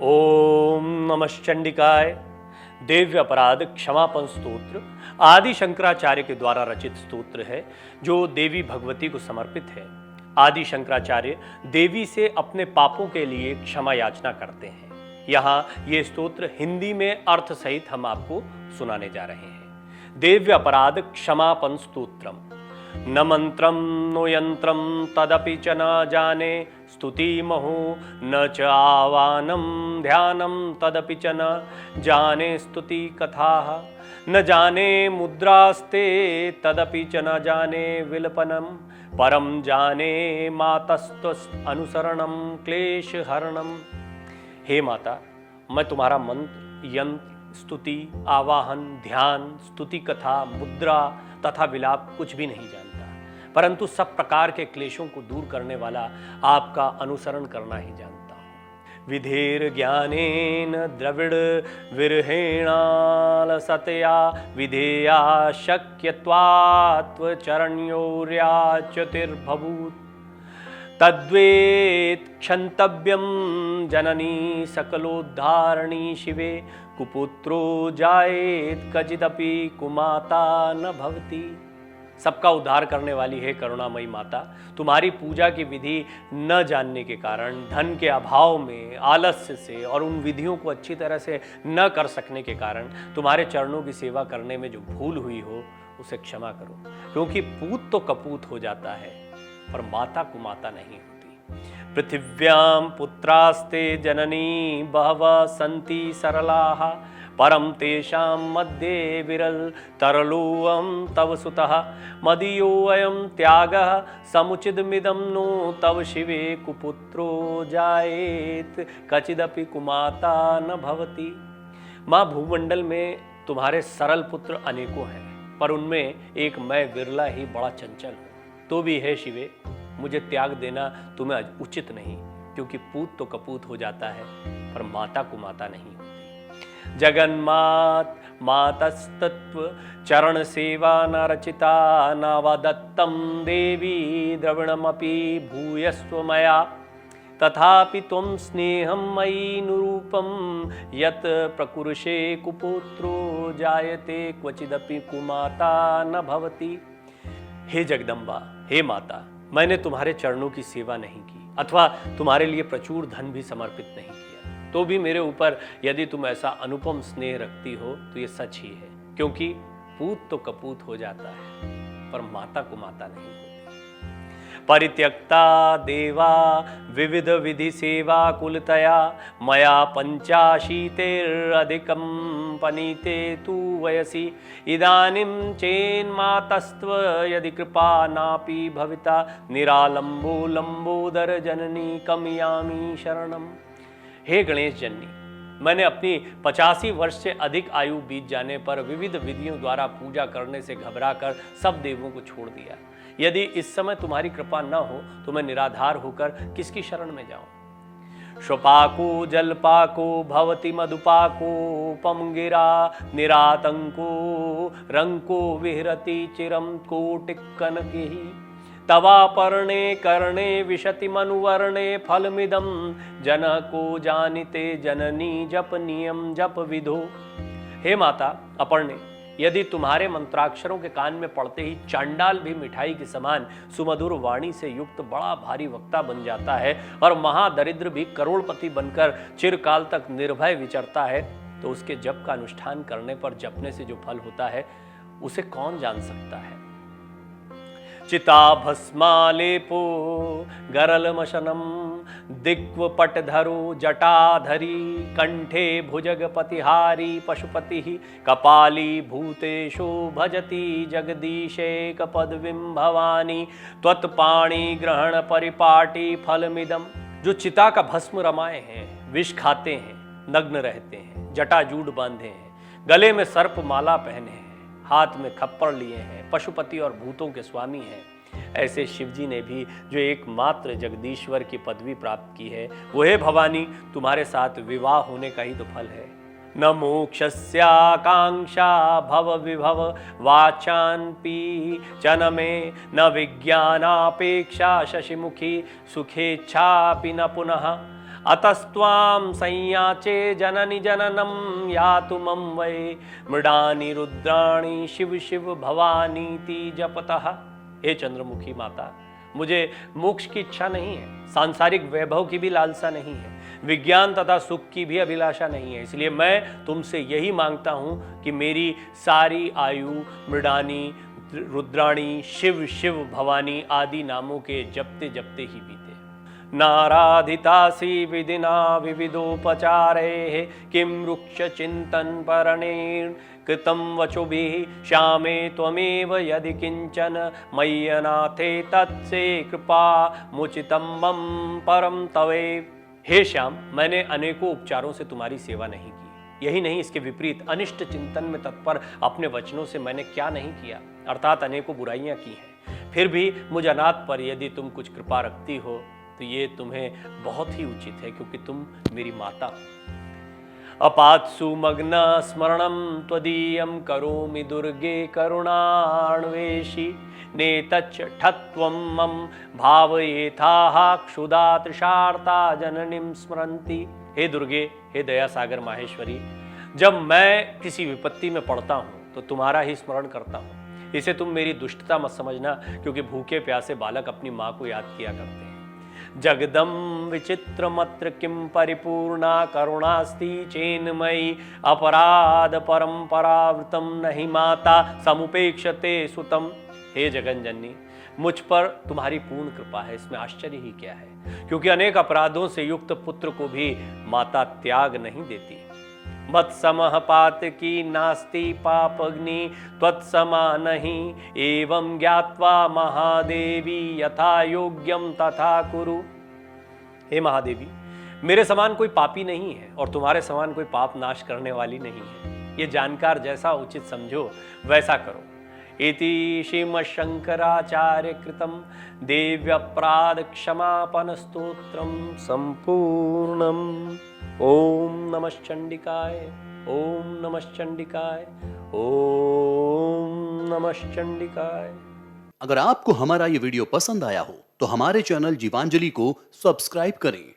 ओम नमश्चंडिकाय। दिव्य अपराध क्षमापन स्तोत्र आदि शंकराचार्य के द्वारा रचित स्तोत्र है जो देवी भगवती को समर्पित है। आदि शंकराचार्य देवी से अपने पापों के लिए क्षमा याचना करते हैं। यहाँ ये स्तोत्र हिंदी में अर्थ सहित हम आपको सुनाने जा रहे हैं। दिव्य अपराध क्षमापन स्तोत्रम। न मंत्रम नो यंत्रम तदपि च न जाने स्तुतिमहो न च आवानम ध्यानम तदपि च न जाने स्तुति कथाः न जाने मुद्रास्ते तदपि च न जाने विलपनम परम जाने मातस्त्व अनुसरणम क्लेश हरणम। हे माता, मैं तुम्हारा मंत्र, यंत्र, स्तुति, आवाहन, ध्यान, स्तुति कथा, मुद्रा तथा विलाप कुछ भी नहीं जानता, परंतु सब प्रकार के क्लेशों को दूर करने वाला आपका अनुसरण करना ही जानता हूँ। विधेर ज्ञानेन द्रविड़ विरहेणाल सतया विधेया शक्यत्वात्व चरण्योर्याच्युतिर्भूत् तद्वेत् क्षन्तव्यं जननी सकलोद्धारणी शिवे कुपुत्रो जायेत कचिदपि कुमाता न भवति। सबका उद्धार करने वाली है करुणामयी माता, तुम्हारी पूजा की विधि न जानने के कारण, धन के अभाव में, आलस्य से और उन विधियों को अच्छी तरह से न कर सकने के कारण तुम्हारे चरणों की सेवा करने में जो भूल हुई हो उसे क्षमा करो। क्योंकि पूत तो कपूत हो जाता है पर माता कुमाता नहीं होती। पृथिव्यां पुत्रास्ते जननी बहवः सन्ति सरलाः परम तेषां मध्ये विरल तरलोऽहं तव सुतः मदीयोऽयं त्यागः समुचितमिदं नो तव शिवे कुपुत्रो जायेत कचिदपि कुमाता न भवति। माँ, भूमंडल में तुम्हारे सरल पुत्र अनेकों हैं, पर उनमें एक मैं विरला ही बड़ा चंचल हूँ। तो भी है शिवे, मुझे त्याग देना तुम्हें उचित नहीं, क्योंकि पूत तो कपूत हो जाता है पर माता कुमाता नहीं होती। जगन्मात मातस्तत्व चरण सेवा न रचिता नावदत्तं देवी द्रविणमपि भूयस्व मया तथापि त्वं स्नेहं मयि निरूपं यत् प्रकुरुषे कुपुत्रो जायते क्वचिदपि कुमाता न भवति। हे जगदम्बा, हे माता, मैंने तुम्हारे चरणों की सेवा नहीं की अथवा तुम्हारे लिए प्रचुर धन भी समर्पित नहीं किया, तो भी मेरे ऊपर यदि तुम ऐसा अनुपम स्नेह रखती हो तो ये सच ही है, क्योंकि पूत तो कपूत हो जाता है पर माता कुमाता नहीं होती। परित्यक्ता देवा विविध विधि सेवा कुलतया मया पंचाशीतेरधिकं पनीते तु वयसि इदानीं चेन्मातस्त्व यदि कृपा नापि भविता निरालंबो लंबोदर जननी कमयामि शरणम। हे गणेश जननी, मैंने अपनी 85 वर्ष से अधिक आयु बीत जाने पर विविध विधियों द्वारा पूजा करने से घबराकर सब देवों को छोड़ दिया। यदि इस समय तुम्हारी कृपा न हो तो मैं निराधार होकर किसकी शरण में जाऊं। श्वपाको जलपाको भवति मधुपाको पमगिरा निरातंको रंको विहरति चिरम कोटिक कनकिहि तवापर्णे कर्णे विशति मनुवर्णे फलमिदं जनको जानिते जननी जप नियम जप विधो। हे माता अपर्णे, यदि तुम्हारे मंत्राक्षरों के कान में पड़ते ही चांडाल भी मिठाई के समान सुमधुर वाणी से युक्त बड़ा भारी वक्ता बन जाता है और महादरिद्र भी करोड़पति बनकर चिरकाल तक निर्भय विचरता है, तो उसके जप का अनुष्ठान करने पर जपने से जो फल होता है उसे कौन जान सकता है। चिता भस्मालेपो गरलमशनम दिक्वपटधरो जटाधरी कंठे भुजगपतिहारी पशुपति कपाली भूतेशो भजति जगदीशेक पदवीं भवानी त्वत्पाणि ग्रहण परिपाटी फलमिदम। जो चिता का भस्म रमाए हैं, विष खाते हैं, नग्न रहते हैं, जटाजूट बांधे हैं, गले में सर्प माला पहने हैं, हाथ में खप्पर लिए हैं, पशुपति और भूतों के स्वामी हैं, ऐसे शिवजी ने भी जो एकमात्र जगदीश्वर की पदवी प्राप्त की है, वो है भवानी, तुम्हारे साथ विवाह होने का ही तो फल है। न मोक्षस्याकांक्षा भव विभव वाचान्पि च में न विज्ञानापेक्षा शशिमुखी सुखेच्छापि न पुनः अतस्त्वां संयाचे जननि जननं यातु मम वै मृडानि रुद्राणि शिव शिव भवानीति जपतः। हे चंद्रमुखी माता, मुझे मोक्ष की इच्छा नहीं है, सांसारिक वैभव की भी लालसा नहीं है, विज्ञान तथा सुख की भी अभिलाषा नहीं है। इसलिए मैं तुमसे यही मांगता हूं कि मेरी सारी आयु मृडानी रुद्राणी शिव शिव भवानी आदि नामों के जपते जपते ही बीते। नाराधितासी विधिना विविधोपचारे किं वृक्ष चिंतन परणेन कृतं वचोभिः श्यामे त्वमेव यदि किंचन मय्यनाथे तत्से कृपा मुचितं मम परम तवे। हे श्याम, मैंने अनेकों उपचारों से तुम्हारी सेवा नहीं की, यही नहीं इसके विपरीत अनिष्ट चिंतन में तत्पर अपने वचनों से मैंने क्या नहीं किया, अर्थात अनेकों बुराइयां की हैं। फिर भी मुझ अनाथ पर यदि तुम कुछ कृपा रखती हो तो ये तुम्हें बहुत ही उचित है, क्योंकि तुम मेरी माता हो। अपात्सु मग्न स्मरणं त्वदीयं करोमि दुर्गे करुणान्वेषि नेतच्च ठत्वं मम भावयेथाः क्षुधा तृषार्ता जननीं स्मरन्ति। हे दुर्गे, हे दया सागर माहेश्वरी, जब मैं किसी विपत्ति में पड़ता हूँ तो तुम्हारा ही स्मरण करता हूँ। इसे तुम मेरी दुष्टता मत समझना, क्योंकि भूखे प्यासे बालक अपनी माँ को याद किया करते हैं। जगदम विचित्रमत्र किं परिपूर्णा करुणास्ति चेन्मयि अपराध परंपरावृतम नहीं माता समुपेक्षते सुतम। हे जगनजननी, मुझ पर तुम्हारी पूर्ण कृपा है, इसमें आश्चर्य ही क्या है, क्योंकि अनेक अपराधों से युक्त पुत्र को भी माता त्याग नहीं देती। मत्समः पातकी नास्ति पापग्नि त्वत्समा नहीं एवं ज्ञात्वा महादेवी यथा योग्यम तथा कुरु। हे महादेवी, मेरे समान कोई पापी नहीं है और तुम्हारे समान कोई पाप नाश करने वाली नहीं है, ये जानकर जैसा उचित समझो वैसा करो। इति श्रीमच्छंकराचार्य कृतं देव्यपराध क्षमापन स्तोत्रम संपूर्णम। ओम नमः चंडिकाय, ओम नमः चंडिकाय, ओम नमः चंडिकाय। अगर आपको हमारा ये वीडियो पसंद आया हो तो हमारे चैनल जीवांजलि को सब्सक्राइब करें